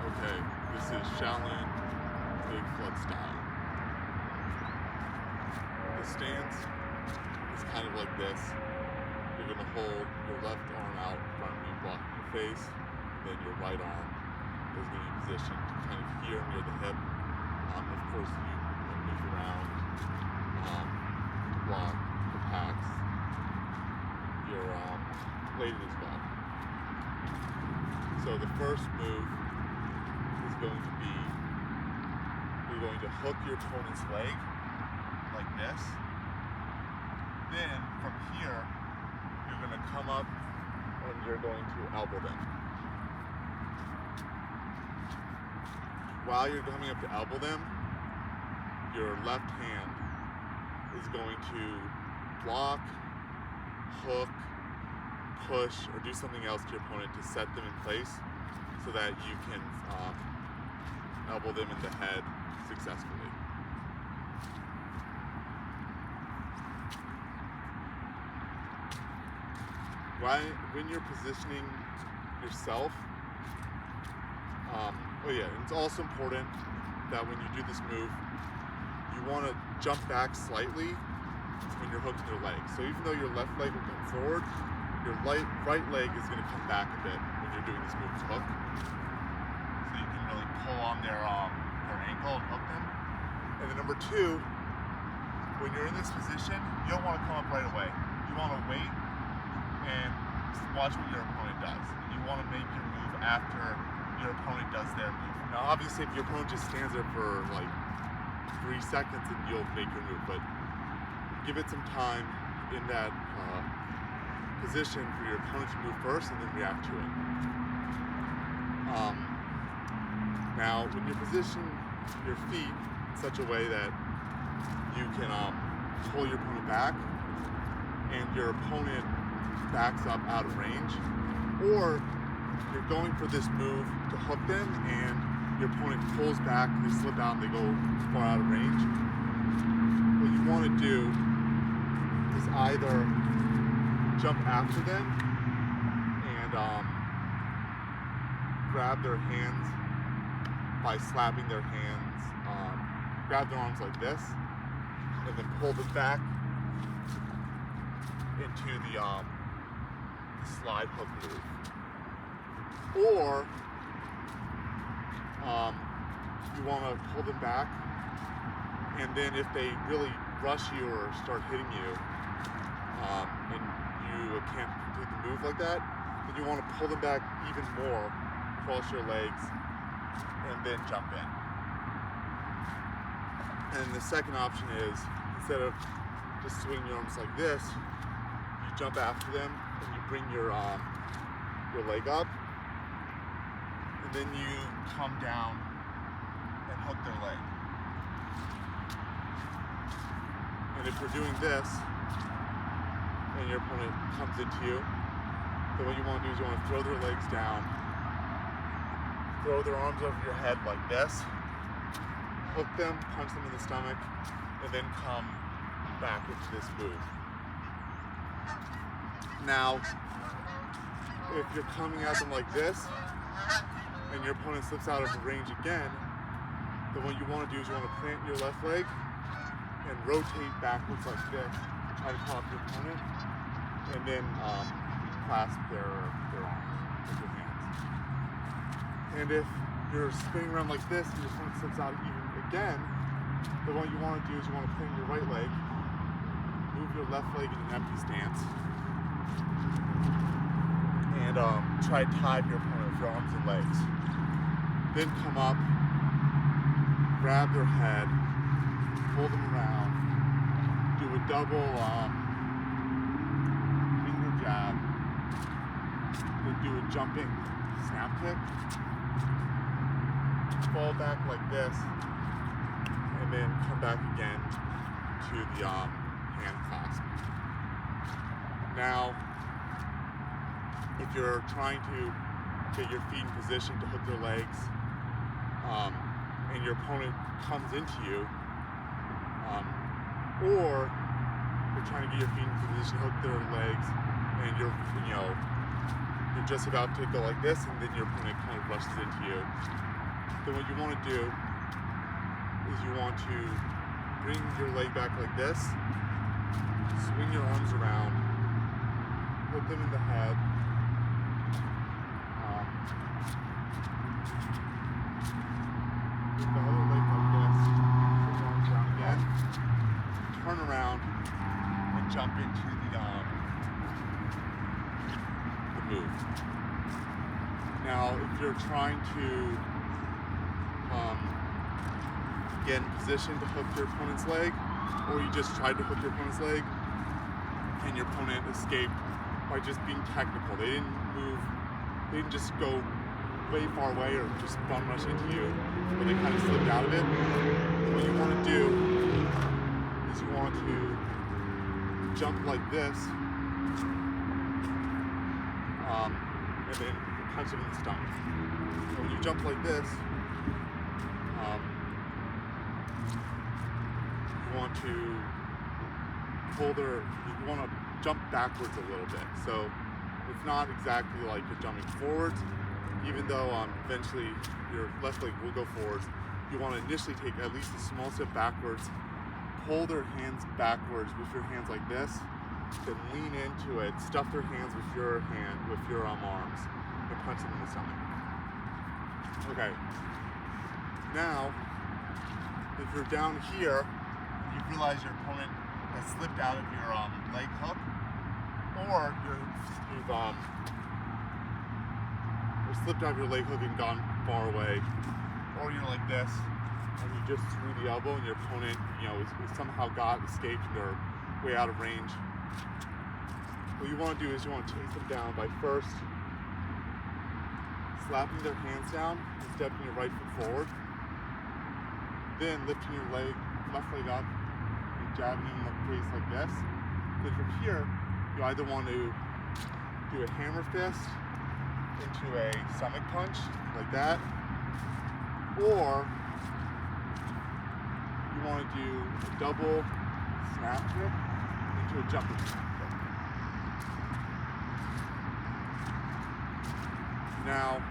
Okay, this is Shaolin Big Flood style. The stance is kind of like this. You're going to hold your left arm out in front of you, blocking your face, and then your right arm is going to be positioned kind of here near the hip. Of course, you move around to block the packs. You're bladed as well. So the first move is going to be, you're going to hook your opponent's leg like this. Then from here, you're going to come up and you're going to elbow them. While you're coming up to elbow them, your left hand is going to block, hook, push, or do something else to your opponent to set them in place so that you can elbow them in the head successfully. When you're positioning yourself, it's also important that when you do this move, you want to jump back slightly when you're hooking your leg. So even though your left leg will come forward, your right leg is going to come back a bit when you're doing this move to hook. So you can really pull on their ankle and hook them. And then number two, when you're in this position, you don't want to come up right away. You want to wait and watch what your opponent does. You want to make your move after your opponent does their move. Now obviously if your opponent just stands there for like 3 seconds, then you'll make your move, but give it some time in that position for your opponent to move first and then react to it. Now when you position your feet in such a way that you can pull your opponent back and your opponent backs up out of range, or you're going for this move to hook them and your opponent pulls back, they slip out and they go far out of range. What you want to do is either jump after them and grab their hands by slapping their hands, grab their arms like this and then pull them back into the slide hook move. Or you want to pull them back, and then if they really rush you or start hitting you and you can't complete the move like that, then you want to pull them back even more, cross your legs, and then jump in. And the second option is, instead of just swinging your arms like this, you jump after them and you bring your leg up, and then you come down and hook their leg. And if you're doing this and your opponent comes into you, then what you want to do is you want to throw their legs down, throw their arms over your head like this, hook them, punch them in the stomach, and then come back into this move. Now, if you're coming at them like this, and your opponent slips out of range again, then what you want to do is you want to plant your left leg and rotate backwards like this, try to call up your opponent, and then clasp their arms with your hands. And if you're spinning around like this and your opponent slips out even again, then what you want to do is you want to plant your right leg, move your left leg in an empty stance, and try to tie your opponent with your arms and legs. Then come up, grab their head, pull them around, do a double finger jab, then do a jumping snap kick, fall back like this, and then come back again to the hand clasp. Now, if you're trying to get your feet in position to hook their legs, and your opponent comes into you, or you're trying to get your feet into position, hook their legs, and you're just about to go like this, and then your opponent kind of rushes into you. Then what you want to do is you want to bring your leg back like this, swing your arms around, put them in the head, bring the other leg like this, swing your arms around again, turn around, and jump into the move. Now, if you're trying to get in position to hook your opponent's leg, or you just tried to hook your opponent's leg and your opponent escaped by just being technical. They didn't move, they didn't just go way far away or just bum rush into you, but they kind of slipped out of it. And what you want to do is you want to jump like this, and then punch them in the stomach. So when you jump like this, you want to you want to jump backwards a little bit. So it's not exactly like you're jumping forwards, even though eventually your left leg will go forwards. You want to initially take at least a small step backwards, pull their hands backwards with your hands like this, then lean into it, stuff their hands with your arms, and punch them in the stomach. Okay. Now, if you're down here, you realize your opponent has slipped out of your leg hook, or you've slipped out of your leg hook and gone far away, or you're like this, and you just threw the elbow, and your opponent, somehow escaped and they're way out of range. What you want to do is you want to chase them down by first slapping their hands down and stepping your right foot forward, then lifting your left leg up and jabbing in the face like this. Then from here, you either want to do a hammer fist into a stomach punch like that, or you want to do a double snap kick into a jumping snap kick. Now,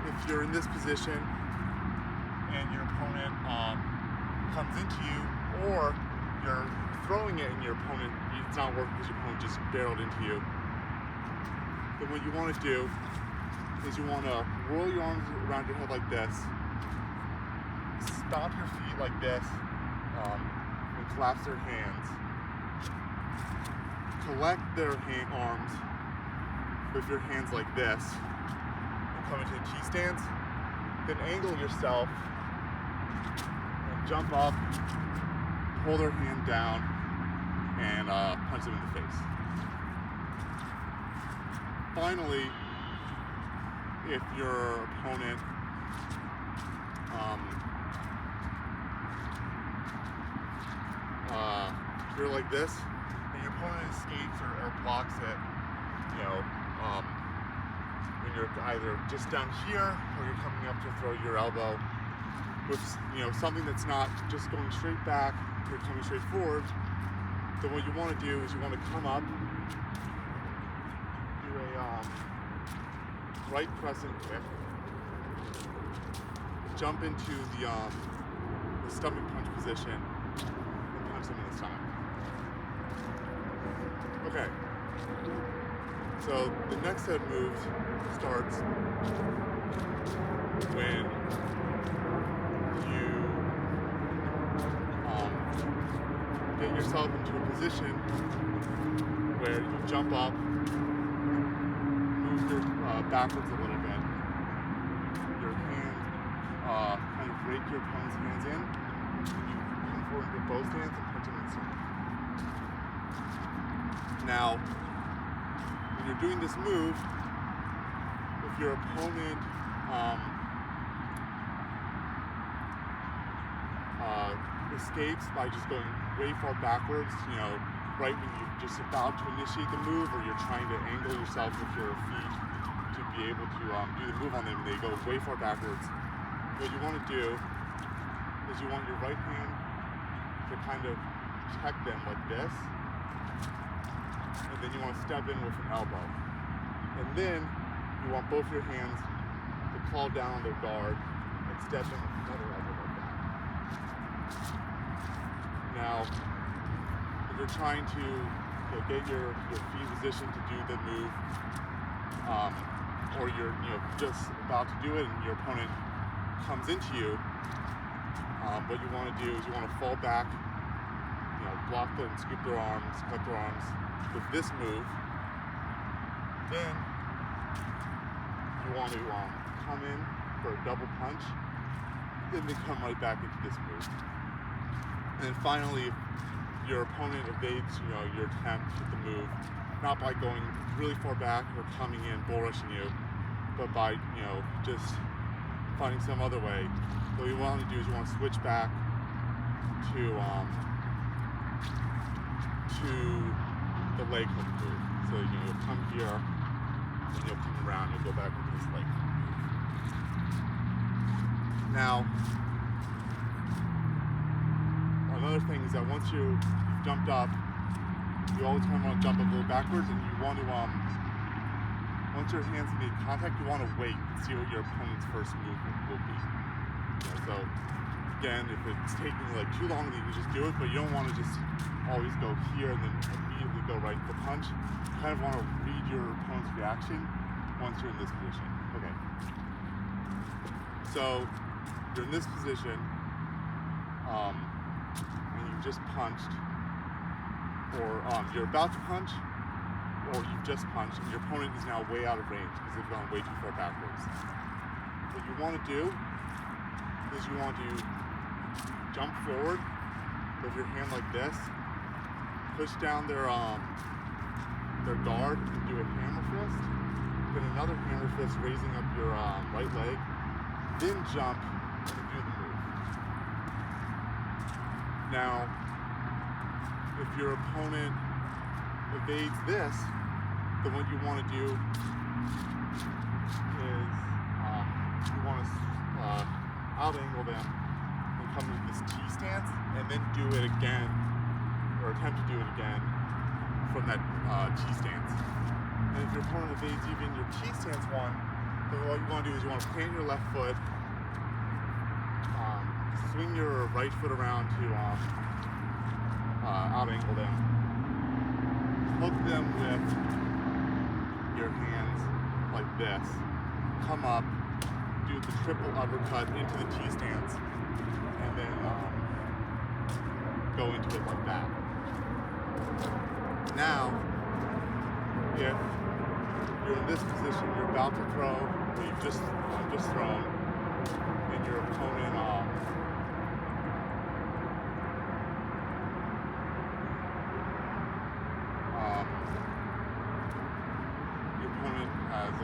if you're in this position and your opponent comes into you, or you're throwing it and your opponent, it's not working because your opponent just barreled into you, then what you want to do is you want to roll your arms around your head like this, stop your feet like this, and collapse their hands, collect their arms with your hands like this, and come into a T-stance, then angle yourself, and jump up, pull their hand down, and punch them in the face. Finally, if your opponent you're like this, and your opponent escapes or blocks it, when you're either just down here or you're coming up to throw your elbow with something that's not just going straight back, you're coming straight forward, then what you want to do is you want to come up, do a right crescent kick, jump into the stomach punch position, and punch them in the stomach. Okay. So the next set of moves starts when you get yourself into a position where you jump up, move your backwards a little bit, your hand kind of rake your opponent's hands in, and you come forward with both hands and punch them in the stomach. Now, when you're doing this move, if your opponent escapes by just going way far backwards, right when you're just about to initiate the move, or you're trying to angle yourself with your feet to be able to do the move on them, and they go way far backwards, what you want to do is you want your right hand to kind of protect them like this. And then you want to step in with an elbow. And then you want both your hands to call down on their guard and step in with another elbow like that. Now, if you're trying to get your feet position to do the move, or you're just about to do it and your opponent comes into you, what you want to do is you want to fall back, block them, scoop their arms, cut their arms with this move. Then you want to come in for a double punch, then they come right back into this move. And then finally, your opponent evades your attempt with the move, not by going really far back or coming in, bull rushing you, but by just finding some other way. So what you want to do is you want to switch back to the leg hook move. So you'll come here and you'll come around, you'll go back into this leg hook move. Now, another thing is that once you've jumped up, you always kind of want to jump up a little backwards, and you want to, once your hands make contact, you want to wait and see what your opponent's first move will be. So again, if it's taking too long, then you can just do it, but you don't want to just always go here and then immediately go right to the punch. You kind of want to read your opponent's reaction once you're in this position. Okay. So you're in this position, and you've just punched, or you're about to punch, or you've just punched, and your opponent is now way out of range because they've gone way too far backwards. What you want to do is you want to jump forward with your hand like this, push down their guard and do a hammer fist, then another hammer fist raising up your right leg, then jump and do the move. Now, if your opponent evades this, then what you want to do is you want to out angle them and come into this T stance, and then do it again, or attempt to do it again from that T stance. And if your opponent evades even your T stance one, then what you want to do is you want to plant your left foot, swing your right foot around to out angle them, hook them with your hands like this, come up, do the triple uppercut into the T stance, and then go into it like that. Now, if you're in this position, you're about to throw, or you've just thrown, and your opponent has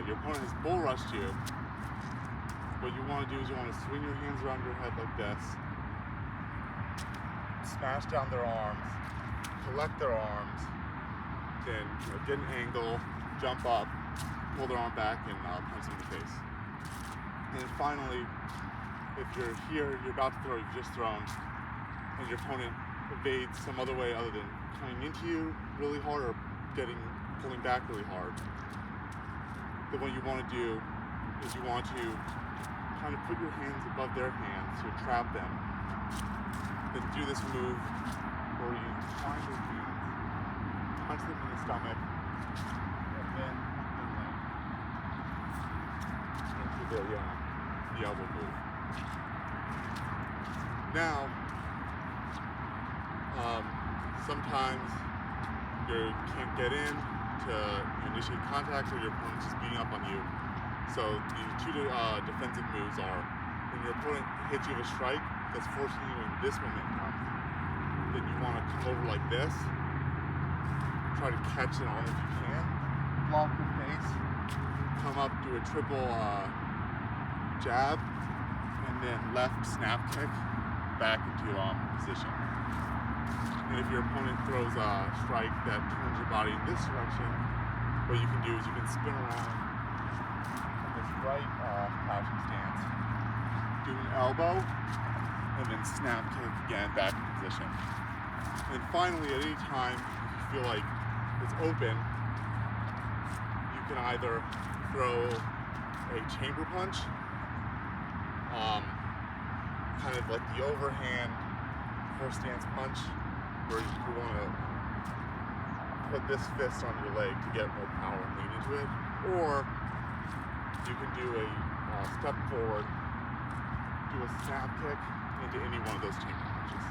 your opponent has bull rushed you. What you want to do is you want to swing your hands around your head like this, smash down their arms, collect their arms, then get an angle, jump up, pull their arm back, and punch them in the face. And then finally, if you're here, you're about to throw, you've just thrown, and your opponent evades some other way other than coming into you really hard or pulling back really hard, then what you want to do is you want to kind of put your hands above their hands to trap them. Then do this move where you find your hands, punch them in the stomach, and then hook them into the elbow move. Now, sometimes you can't get in to initiate contact, or your opponent's just beating up on you. So the two defensive moves are, when your opponent hits you with a strike that's forcing you in this momentum, then you want to come over like this, try to catch an arm if you can, block your face, come up, do a triple jab, and then left snap kick back into position. And if your opponent throws a strike that turns your body in this direction, what you can do is you can spin around in this right crouching stance, do an elbow, and then snap kick again back in position. And finally, at any time you feel like it's open, you can either throw a chamber punch, kind of like the overhand first stance punch, where you want to put this fist on your leg to get more power and lean into it, or you can do a step forward, do a snap kick into any one of those chamber punches.